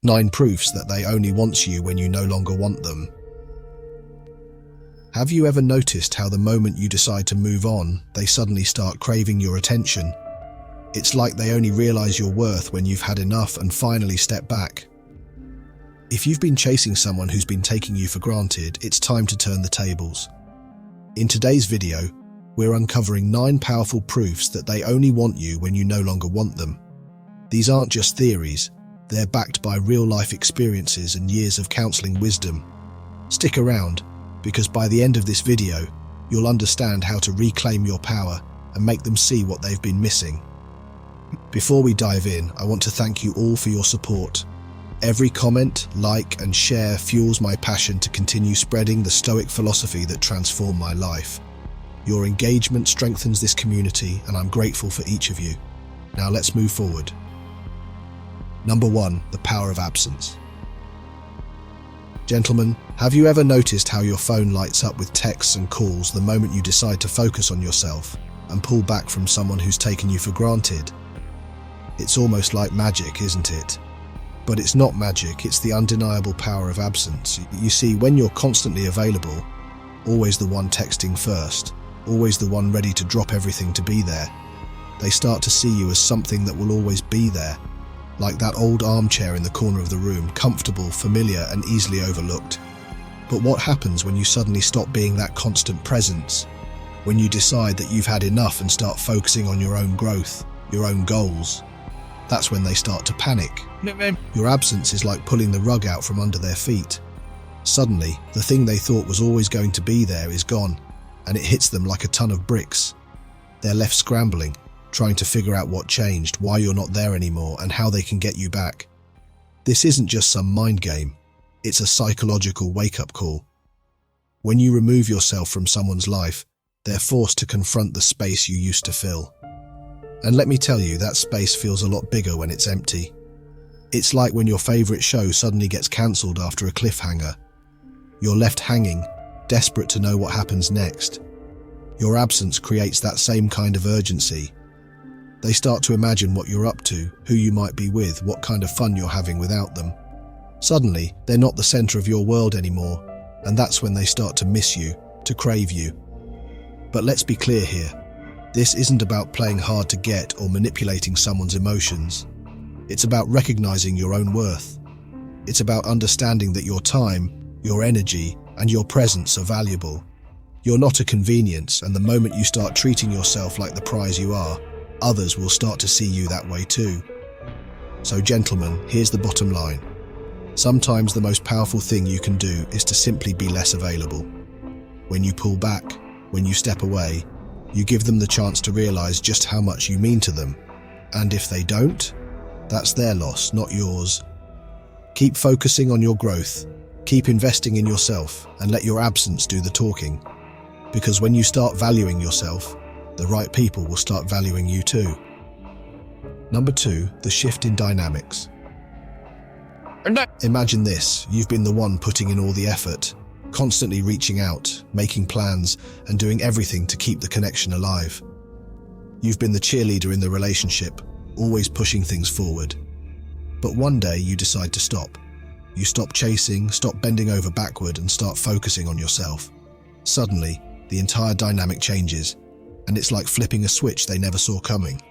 9 proofs that they only want you when you no longer want them. Have you ever noticed how the moment you decide to move on, they suddenly start craving your attention? It's like they only realize your worth when you've had enough and finally step back. If you've been chasing someone who's been taking you for granted, it's time to turn the tables. In today's video, we're uncovering 9 powerful proofs that they only want you when you no longer want them. These aren't just theories, they're backed by real-life experiences and years of counseling wisdom. Stick around, because by the end of this video, you'll understand how to reclaim your power and make them see what they've been missing. Before we dive in, I want to thank you all for your support. Every comment, like, and share fuels my passion to continue spreading the Stoic philosophy that transformed my life. Your engagement strengthens this community, and I'm grateful for each of you. Now let's move forward. Number 1, the power of absence. Gentlemen, have you ever noticed how your phone lights up with texts and calls the moment you decide to focus on yourself and pull back from someone who's taken you for granted? It's almost like magic, isn't it? But it's not magic, it's the undeniable power of absence. You see, when you're constantly available, always the one texting first, always the one ready to drop everything to be there, they start to see you as something that will always be there, like that old armchair in the corner of the room, comfortable, familiar, and easily overlooked. But what happens when you suddenly stop being that constant presence? When you decide that you've had enough and start focusing on your own growth, your own goals? That's when they start to panic. Your absence is like pulling the rug out from under their feet. Suddenly, the thing they thought was always going to be there is gone, and it hits them like a ton of bricks. They're left scrambling, trying to figure out what changed, why you're not there anymore, and how they can get you back. This isn't just some mind game, it's a psychological wake-up call. When you remove yourself from someone's life, they're forced to confront the space you used to fill. And let me tell you, that space feels a lot bigger when it's empty. It's like when your favorite show suddenly gets cancelled after a cliffhanger. You're left hanging, desperate to know what happens next. Your absence creates that same kind of urgency. They start to imagine what you're up to, who you might be with, what kind of fun you're having without them. Suddenly, they're not the center of your world anymore, and that's when they start to miss you, to crave you. But let's be clear here. This isn't about playing hard to get or manipulating someone's emotions. It's about recognizing your own worth. It's about understanding that your time, your energy, and your presence are valuable. You're not a convenience, and the moment you start treating yourself like the prize you are, others will start to see you that way too. So gentlemen, here's the bottom line. Sometimes the most powerful thing you can do is to simply be less available. When you pull back, when you step away, you give them the chance to realize just how much you mean to them. And if they don't, that's their loss, not yours. Keep focusing on your growth, keep investing in yourself, and let your absence do the talking. Because when you start valuing yourself, the right people will start valuing you too. Number 2, the shift in dynamics. Imagine this, you've been the one putting in all the effort, constantly reaching out, making plans, and doing everything to keep the connection alive. You've been the cheerleader in the relationship, always pushing things forward. But one day you decide to stop. You stop chasing, stop bending over backward, and start focusing on yourself. Suddenly, the entire dynamic changes, and it's like flipping a switch they never saw coming.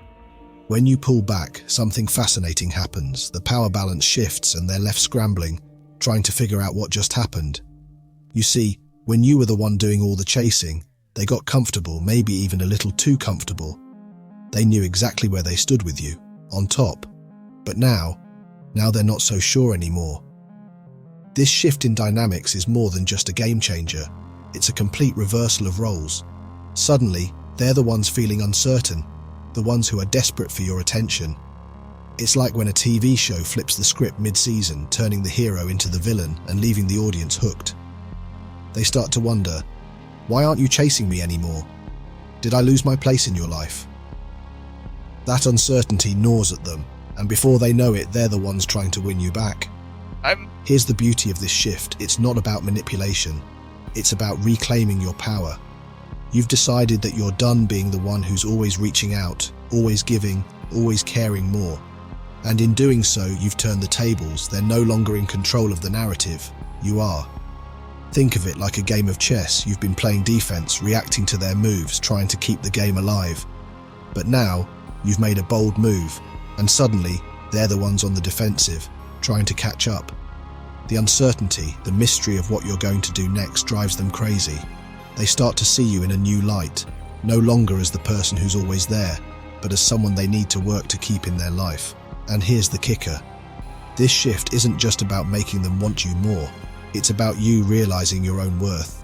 When you pull back, something fascinating happens. The power balance shifts and they're left scrambling, trying to figure out what just happened. You see, when you were the one doing all the chasing, they got comfortable, maybe even a little too comfortable. They knew exactly where they stood with you, on top. But now they're not so sure anymore. This shift in dynamics is more than just a game changer. It's a complete reversal of roles. Suddenly, they're the ones feeling uncertain, the ones who are desperate for your attention. It's like when a TV show flips the script mid-season, turning the hero into the villain and leaving the audience hooked. They start to wonder, why aren't you chasing me anymore? Did I lose my place in your life? That uncertainty gnaws at them, and before they know it, they're the ones trying to win you back. Here's the beauty of this shift. It's not about manipulation. It's about reclaiming your power. You've decided that you're done being the one who's always reaching out, always giving, always caring more. And in doing so, you've turned the tables. They're no longer in control of the narrative. You are. Think of it like a game of chess. You've been playing defense, reacting to their moves, trying to keep the game alive. But now, you've made a bold move, and suddenly, they're the ones on the defensive, trying to catch up. The uncertainty, the mystery of what you're going to do next drives them crazy. They start to see you in a new light, no longer as the person who's always there, but as someone they need to work to keep in their life. And here's the kicker. This shift isn't just about making them want you more. It's about you realizing your own worth.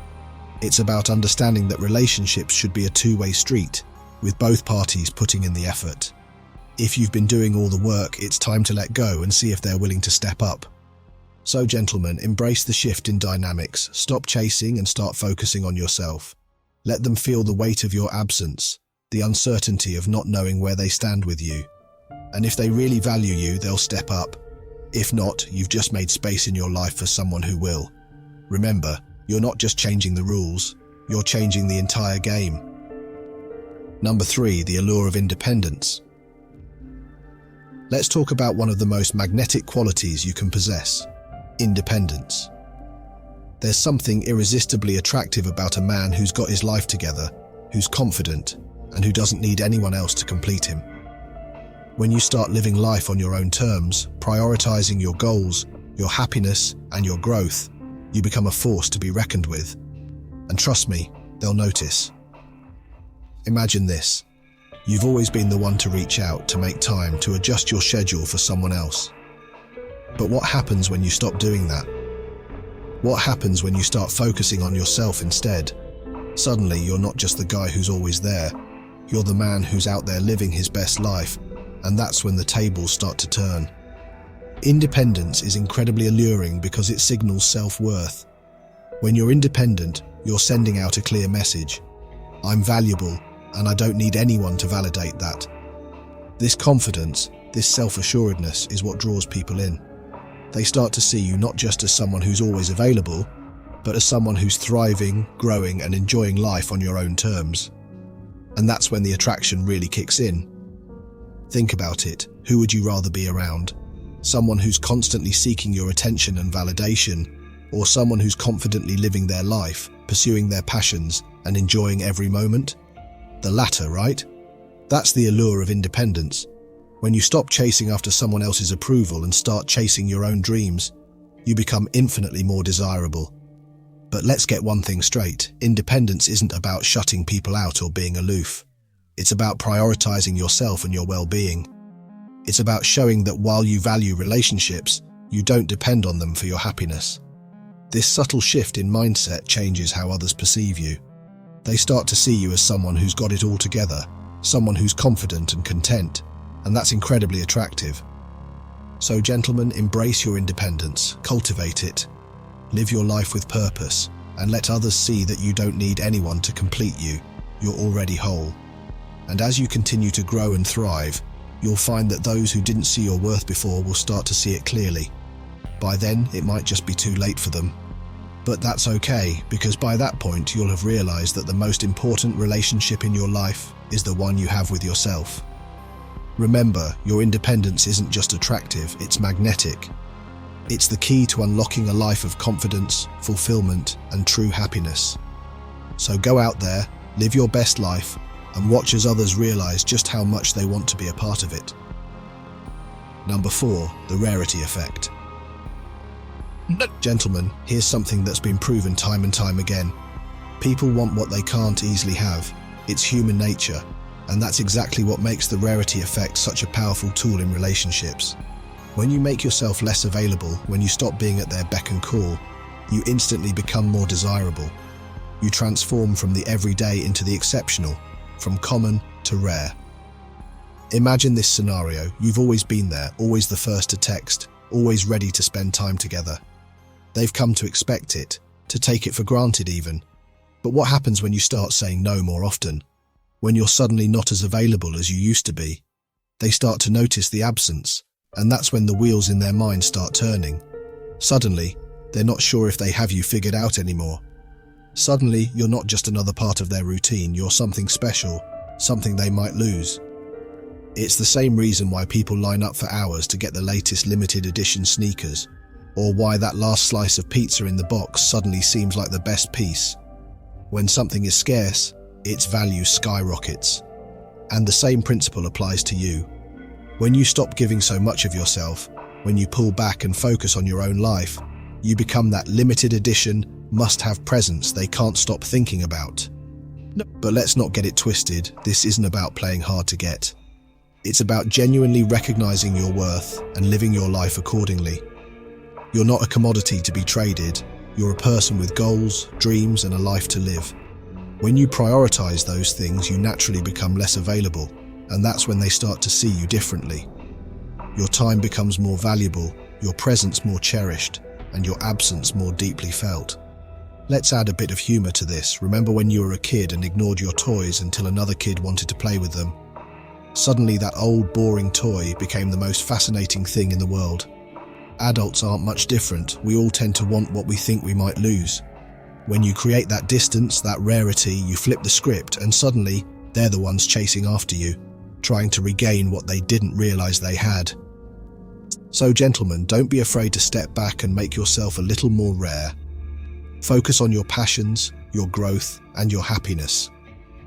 It's about understanding that relationships should be a two-way street, with both parties putting in the effort. If you've been doing all the work, it's time to let go and see if they're willing to step up. So, gentlemen, embrace the shift in dynamics. Stop chasing and start focusing on yourself. Let them feel the weight of your absence, the uncertainty of not knowing where they stand with you. And if they really value you, they'll step up. If not, you've just made space in your life for someone who will. Remember, you're not just changing the rules, you're changing the entire game. Number 3, the allure of independence. Let's talk about one of the most magnetic qualities you can possess: independence. There's something irresistibly attractive about a man who's got his life together, who's confident, and who doesn't need anyone else to complete him. When you start living life on your own terms, prioritizing your goals, your happiness, and your growth, you become a force to be reckoned with. And trust me, they'll notice. Imagine this. You've always been the one to reach out, to make time, to adjust your schedule for someone else. But what happens when you stop doing that? What happens when you start focusing on yourself instead? Suddenly, you're not just the guy who's always there. You're the man who's out there living his best life, and that's when the tables start to turn. Independence is incredibly alluring because it signals self-worth. When you're independent, you're sending out a clear message. I'm valuable, and I don't need anyone to validate that. This confidence, this self-assuredness is what draws people in. They start to see you not just as someone who's always available, but as someone who's thriving, growing, and enjoying life on your own terms. And that's when the attraction really kicks in. Think about it. Who would you rather be around? Someone who's constantly seeking your attention and validation, or someone who's confidently living their life, pursuing their passions, and enjoying every moment? The latter, right? That's the allure of independence. When you stop chasing after someone else's approval and start chasing your own dreams, you become infinitely more desirable. But let's get one thing straight. Independence isn't about shutting people out or being aloof. It's about prioritizing yourself and your well-being. It's about showing that while you value relationships, you don't depend on them for your happiness. This subtle shift in mindset changes how others perceive you. They start to see you as someone who's got it all together, someone who's confident and content, and that's incredibly attractive. So, gentlemen, embrace your independence, cultivate it, live your life with purpose, and let others see that you don't need anyone to complete you. You're already whole. And as you continue to grow and thrive, you'll find that those who didn't see your worth before will start to see it clearly. By then, it might just be too late for them. But that's okay, because by that point, you'll have realized that the most important relationship in your life is the one you have with yourself. Remember, your independence isn't just attractive, it's magnetic. It's the key to unlocking a life of confidence, fulfillment, and true happiness. So go out there, live your best life, and watch as others realize just how much they want to be a part of it. Number 4, the rarity effect. Gentlemen, here's something that's been proven time and time again. People want what they can't easily have. It's human nature, and that's exactly what makes the rarity effect such a powerful tool in relationships. When you make yourself less available, when you stop being at their beck and call, you instantly become more desirable. You transform from the everyday into the exceptional, from common to rare. Imagine this scenario. You've always been there, always the first to text, always ready to spend time together. They've come to expect it, to take it for granted even. But what happens when you start saying no more often? When you're suddenly not as available as you used to be? They start to notice the absence, and that's when the wheels in their mind start turning. Suddenly, they're not sure if they have you figured out anymore. Suddenly, you're not just another part of their routine, you're something special, something they might lose. It's the same reason why people line up for hours to get the latest limited edition sneakers, or why that last slice of pizza in the box suddenly seems like the best piece. When something is scarce, its value skyrockets. And the same principle applies to you. When you stop giving so much of yourself, when you pull back and focus on your own life, you become that limited edition, must-have presence they can't stop thinking about. But let's not get it twisted, this isn't about playing hard to get. It's about genuinely recognizing your worth and living your life accordingly. You're not a commodity to be traded, you're a person with goals, dreams, and a life to live. When you prioritize those things, you naturally become less available, and that's when they start to see you differently. Your time becomes more valuable, your presence more cherished, and your absence more deeply felt. Let's add a bit of humor to this. Remember when you were a kid and ignored your toys until another kid wanted to play with them? Suddenly that old, boring toy became the most fascinating thing in the world. Adults aren't much different. We all tend to want what we think we might lose. When you create that distance, that rarity, you flip the script and suddenly they're the ones chasing after you, trying to regain what they didn't realize they had. So gentlemen, don't be afraid to step back and make yourself a little more rare. Focus on your passions, your growth, and your happiness.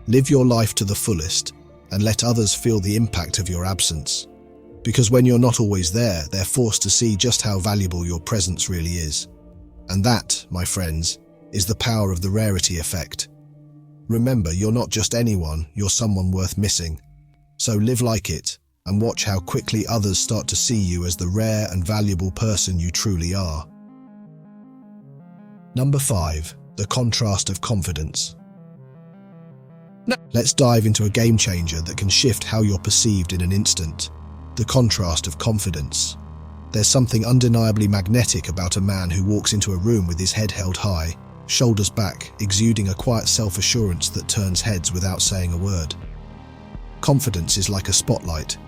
Live your life to the fullest and let others feel the impact of your absence. Because when you're not always there, they're forced to see just how valuable your presence really is. And that, my friends, is the power of the rarity effect. Remember, you're not just anyone, you're someone worth missing. So live like it, and watch how quickly others start to see you as the rare and valuable person you truly are. Number 5. The contrast of confidence. Let's dive into a game changer that can shift how you're perceived in an instant. The contrast of confidence. There's something undeniably magnetic about a man who walks into a room with his head held high, shoulders back, exuding a quiet self-assurance that turns heads without saying a word. Confidence is like a spotlight.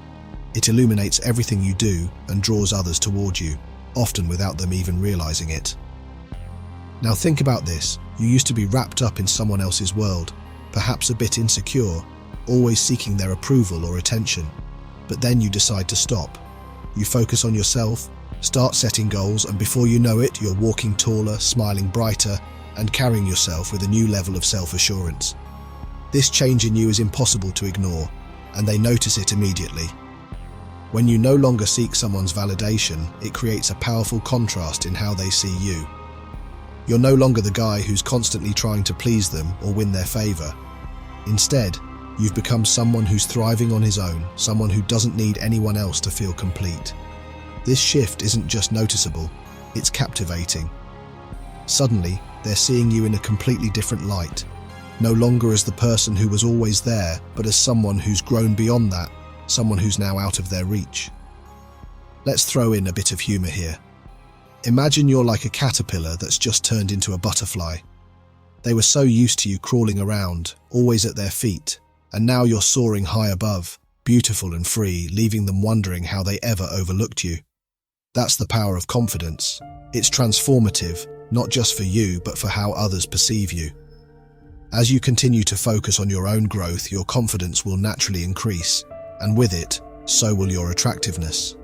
It illuminates everything you do and draws others toward you, often without them even realizing it. Now think about this. You used to be wrapped up in someone else's world, perhaps a bit insecure, always seeking their approval or attention. But then you decide to stop. You focus on yourself, start setting goals, and before you know it, you're walking taller, smiling brighter, and carrying yourself with a new level of self-assurance. This change in you is impossible to ignore, and they notice it immediately. When you no longer seek someone's validation, it creates a powerful contrast in how they see you. You're no longer the guy who's constantly trying to please them or win their favor. Instead, you've become someone who's thriving on his own, someone who doesn't need anyone else to feel complete. This shift isn't just noticeable, it's captivating. Suddenly, they're seeing you in a completely different light, no longer as the person who was always there, but as someone who's grown beyond that, someone who's now out of their reach. Let's throw in a bit of humor here. Imagine you're like a caterpillar that's just turned into a butterfly. They were so used to you crawling around, always at their feet, and now you're soaring high above, beautiful and free, leaving them wondering how they ever overlooked you. That's the power of confidence. It's transformative, not just for you, but for how others perceive you. As you continue to focus on your own growth, your confidence will naturally increase, and with it, so will your attractiveness.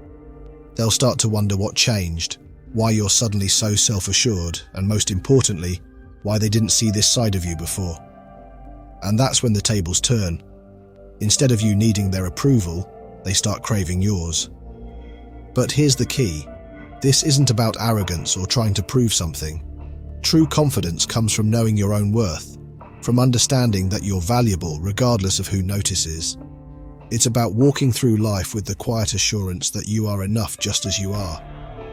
They'll start to wonder what changed, why you're suddenly so self-assured, and most importantly, why they didn't see this side of you before. And that's when the tables turn. Instead of you needing their approval, they start craving yours. But here's the key. This isn't about arrogance or trying to prove something. True confidence comes from knowing your own worth, from understanding that you're valuable regardless of who notices. It's about walking through life with the quiet assurance that you are enough just as you are.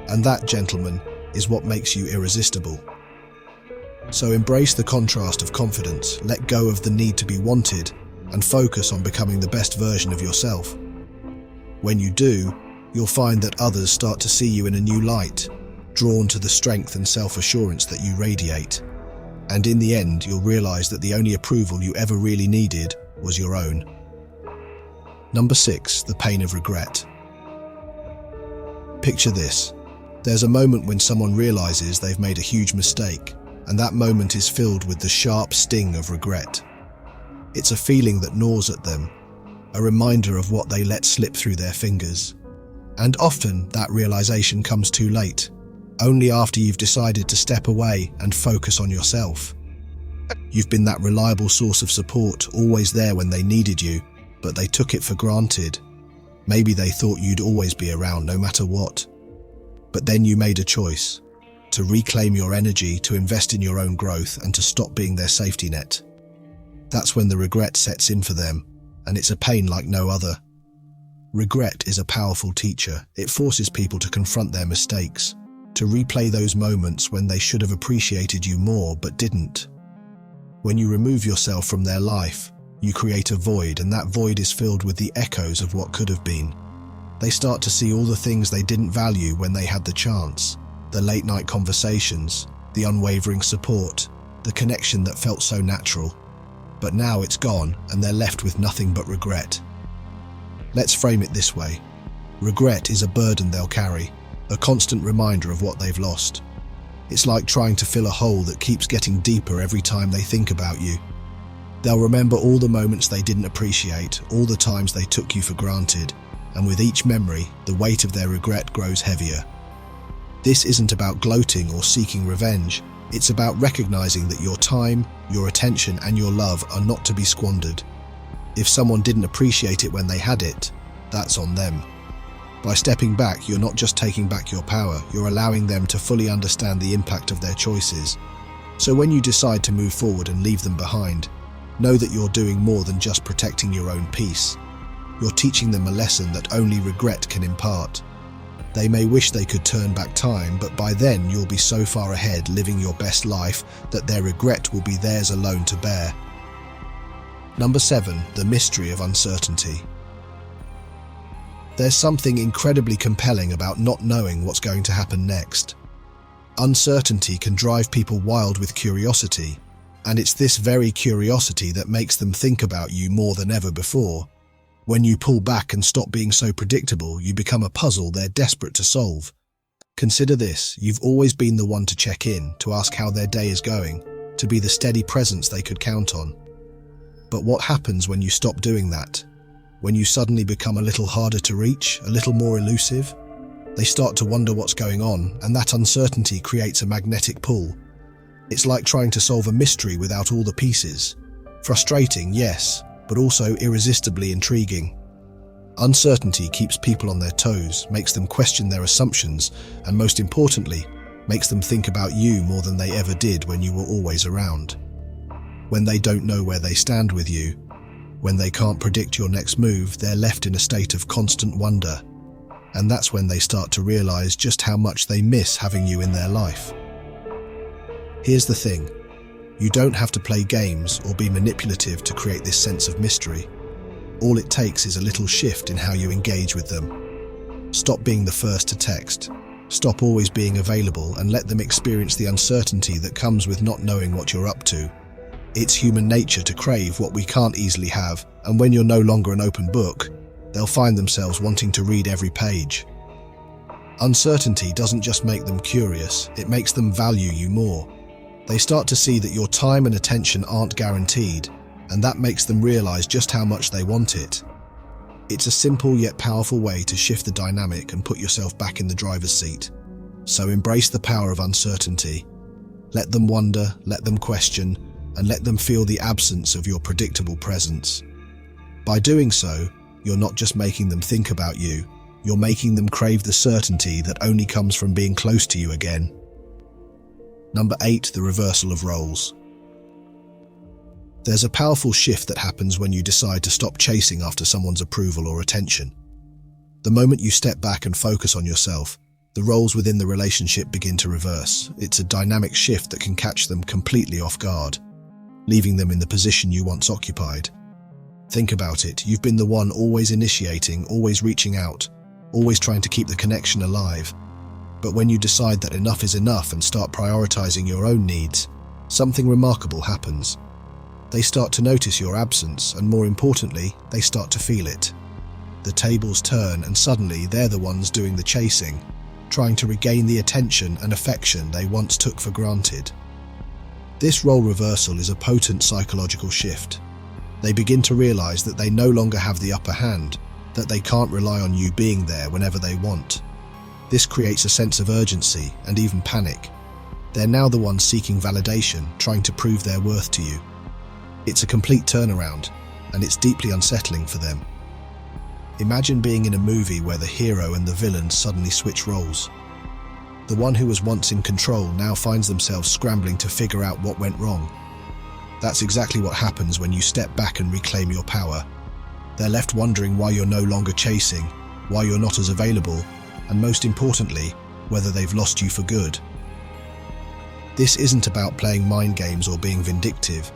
And that, gentlemen, is what makes you irresistible. So embrace the contrast of confidence, let go of the need to be wanted, and focus on becoming the best version of yourself. When you do, you'll find that others start to see you in a new light, drawn to the strength and self-assurance that you radiate. And in the end, you'll realize that the only approval you ever really needed was your own. Number 6, the pain of regret. Picture this. There's a moment when someone realizes they've made a huge mistake, and that moment is filled with the sharp sting of regret. It's a feeling that gnaws at them. a reminder of what they let slip through their fingers. And often that realization comes too late, only after you've decided to step away and focus on yourself. You've been that reliable source of support, always there when they needed you, but they took it for granted. Maybe they thought you'd always be around no matter what. But then you made a choice to reclaim your energy, to invest in your own growth, and to stop being their safety net. That's when the regret sets in for them, and it's a pain like no other. Regret is a powerful teacher. It forces people to confront their mistakes, to replay those moments when they should have appreciated you more but didn't. When you remove yourself from their life, you create a void, and that void is filled with the echoes of what could have been. They start to see all the things they didn't value when they had the chance. The late-night conversations, the unwavering support, the connection that felt so natural. But now it's gone, and they're left with nothing but regret. Let's frame it this way. Regret is a burden they'll carry, a constant reminder of what they've lost. It's like trying to fill a hole that keeps getting deeper every time they think about you. They'll remember all the moments they didn't appreciate, all the times they took you for granted, and with each memory, the weight of their regret grows heavier. This isn't about gloating or seeking revenge. It's about recognizing that your time, your attention, and your love are not to be squandered. If someone didn't appreciate it when they had it, that's on them. By stepping back, you're not just taking back your power, you're allowing them to fully understand the impact of their choices. So when you decide to move forward and leave them behind, know that you're doing more than just protecting your own peace. You're teaching them a lesson that only regret can impart. They may wish they could turn back time, but by then you'll be so far ahead, living your best life, that their regret will be theirs alone to bear. Number 7, the mystery of uncertainty. There's something incredibly compelling about not knowing what's going to happen next. Uncertainty can drive people wild with curiosity, and it's this very curiosity that makes them think about you more than ever before. When you pull back and stop being so predictable, you become a puzzle they're desperate to solve. Consider this: you've always been the one to check in, to ask how their day is going, to be the steady presence they could count on. But what happens when you stop doing that? When you suddenly become a little harder to reach, a little more elusive? They start to wonder what's going on, and that uncertainty creates a magnetic pull. It's like trying to solve a mystery without all the pieces. Frustrating, yes, but also irresistibly intriguing. Uncertainty keeps people on their toes, makes them question their assumptions, and most importantly, makes them think about you more than they ever did when you were always around. When they don't know where they stand with you, when they can't predict your next move, they're left in a state of constant wonder. And that's when they start to realize just how much they miss having you in their life. Here's the thing. You don't have to play games or be manipulative to create this sense of mystery. All it takes is a little shift in how you engage with them. Stop being the first to text. Stop always being available, and let them experience the uncertainty that comes with not knowing what you're up to. It's human nature to crave what we can't easily have, and when you're no longer an open book, they'll find themselves wanting to read every page. Uncertainty doesn't just make them curious, it makes them value you more. They start to see that your time and attention aren't guaranteed, and that makes them realize just how much they want it. It's a simple yet powerful way to shift the dynamic and put yourself back in the driver's seat. So embrace the power of uncertainty. Let them wonder, let them question, and let them feel the absence of your predictable presence. By doing so, you're not just making them think about you, you're making them crave the certainty that only comes from being close to you again. Number 8, the reversal of roles. There's a powerful shift that happens when you decide to stop chasing after someone's approval or attention. The moment you step back and focus on yourself, the roles within the relationship begin to reverse. It's a dynamic shift that can catch them completely off guard, leaving them in the position you once occupied. Think about it. You've been the one always initiating, always reaching out, always trying to keep the connection alive. But when you decide that enough is enough and start prioritizing your own needs, something remarkable happens. They start to notice your absence, and more importantly, they start to feel it. The tables turn, and suddenly they're the ones doing the chasing, trying to regain the attention and affection they once took for granted. This role reversal is a potent psychological shift. They begin to realize that they no longer have the upper hand, that they can't rely on you being there whenever they want. This creates a sense of urgency and even panic. They're now the ones seeking validation, trying to prove their worth to you. It's a complete turnaround, and it's deeply unsettling for them. Imagine being in a movie where the hero and the villain suddenly switch roles. The one who was once in control now finds themselves scrambling to figure out what went wrong. That's exactly what happens when you step back and reclaim your power. They're left wondering why you're no longer chasing, why you're not as available, and most importantly, whether they've lost you for good. This isn't about playing mind games or being vindictive.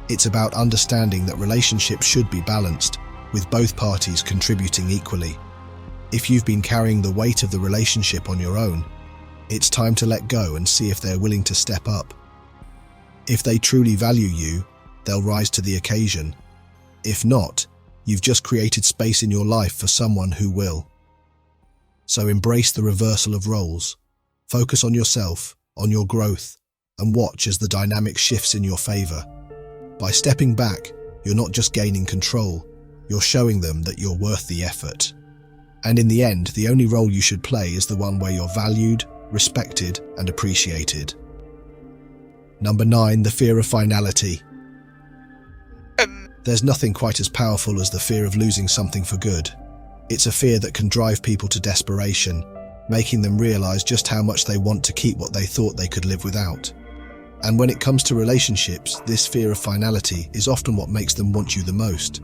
It's about understanding that relationships should be balanced, with both parties contributing equally. If you've been carrying the weight of the relationship on your own, it's time to let go and see if they're willing to step up. If they truly value you, they'll rise to the occasion. If not, you've just created space in your life for someone who will. So embrace the reversal of roles. Focus on yourself, on your growth, and watch as the dynamic shifts in your favor. By stepping back, you're not just gaining control, you're showing them that you're worth the effort. And in the end, the only role you should play is the one where you're valued, respected, and appreciated. Number 9, the fear of finality. There's nothing quite as powerful as the fear of losing something for good. It's a fear that can drive people to desperation, making them realize just how much they want to keep what they thought they could live without. And when it comes to relationships, this fear of finality is often what makes them want you the most.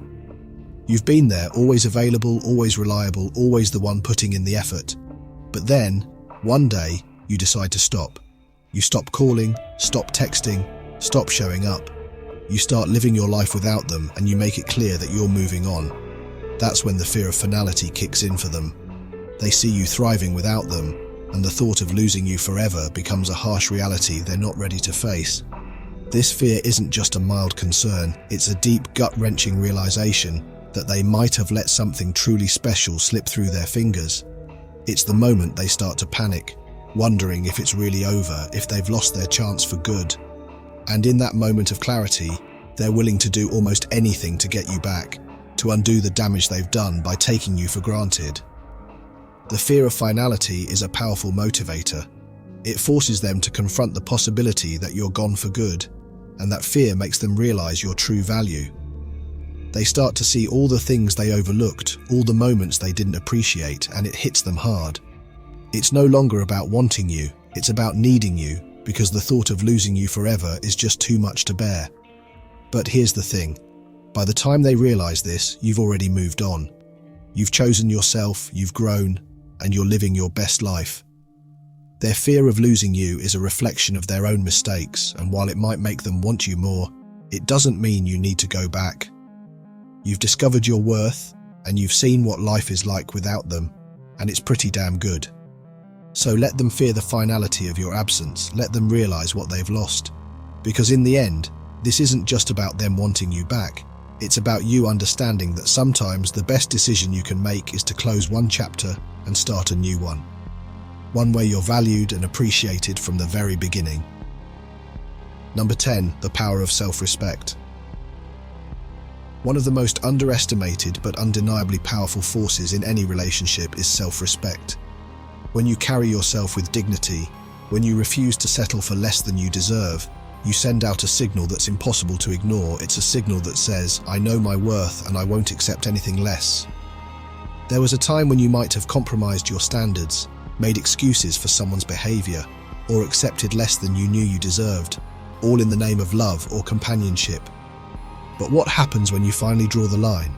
You've been there, always available, always reliable, always the one putting in the effort. But then, one day, you decide to stop. You stop calling, stop texting, stop showing up. You start living your life without them, and you make it clear that you're moving on. That's when the fear of finality kicks in for them. They see you thriving without them, and the thought of losing you forever becomes a harsh reality they're not ready to face. This fear isn't just a mild concern, it's a deep, gut-wrenching realization that they might have let something truly special slip through their fingers. It's the moment they start to panic, wondering if it's really over, if they've lost their chance for good. And in that moment of clarity, they're willing to do almost anything to get you back, to undo the damage they've done by taking you for granted. The fear of finality is a powerful motivator. It forces them to confront the possibility that you're gone for good, and that fear makes them realize your true value. They start to see all the things they overlooked, all the moments they didn't appreciate, and it hits them hard. It's no longer about wanting you, it's about needing you, because the thought of losing you forever is just too much to bear. But here's the thing. By the time they realize this, you've already moved on. You've chosen yourself, you've grown, and you're living your best life. Their fear of losing you is a reflection of their own mistakes, and while it might make them want you more, it doesn't mean you need to go back. You've discovered your worth, and you've seen what life is like without them, and it's pretty damn good. So let them fear the finality of your absence, let them realize what they've lost. Because in the end, this isn't just about them wanting you back, it's about you understanding that sometimes the best decision you can make is to close one chapter and start a new one. One where you're valued and appreciated from the very beginning. Number 10, the power of self-respect. One of the most underestimated but undeniably powerful forces in any relationship is self-respect. When you carry yourself with dignity, when you refuse to settle for less than you deserve, you send out a signal that's impossible to ignore. It's a signal that says, I know my worth and I won't accept anything less. There was a time when you might have compromised your standards, made excuses for someone's behavior, or accepted less than you knew you deserved, all in the name of love or companionship. But what happens when you finally draw the line?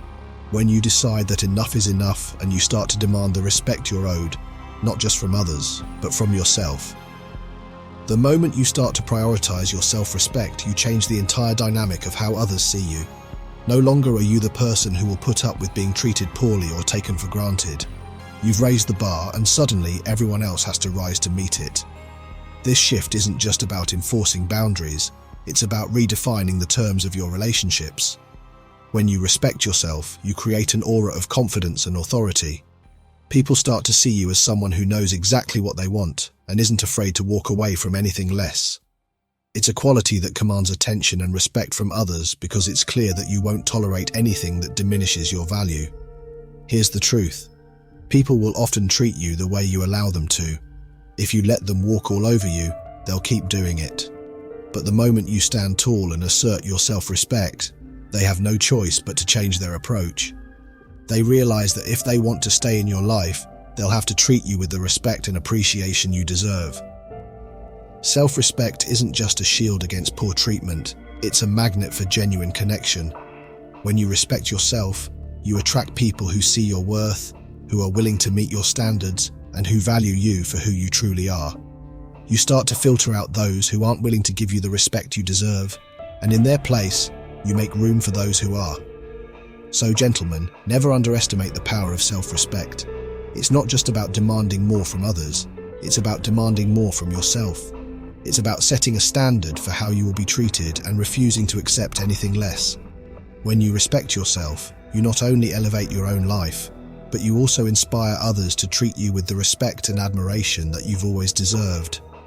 When you decide that enough is enough and you start to demand the respect you're owed, not just from others, but from yourself. The moment you start to prioritize your self-respect, you change the entire dynamic of how others see you. No longer are you the person who will put up with being treated poorly or taken for granted. You've raised the bar, and suddenly everyone else has to rise to meet it. This shift isn't just about enforcing boundaries, it's about redefining the terms of your relationships. When you respect yourself, you create an aura of confidence and authority. People start to see you as someone who knows exactly what they want and isn't afraid to walk away from anything less. It's a quality that commands attention and respect from others because it's clear that you won't tolerate anything that diminishes your value. Here's the truth. People will often treat you the way you allow them to. If you let them walk all over you, they'll keep doing it. But the moment you stand tall and assert your self-respect, they have no choice but to change their approach. They realize that if they want to stay in your life, they'll have to treat you with the respect and appreciation you deserve. Self-respect isn't just a shield against poor treatment, it's a magnet for genuine connection. When you respect yourself, you attract people who see your worth, who are willing to meet your standards, and who value you for who you truly are. You start to filter out those who aren't willing to give you the respect you deserve, and in their place, you make room for those who are. So, gentlemen, never underestimate the power of self-respect. It's not just about demanding more from others, it's about demanding more from yourself. It's about setting a standard for how you will be treated and refusing to accept anything less. When you respect yourself, you not only elevate your own life, but you also inspire others to treat you with the respect and admiration that you've always deserved.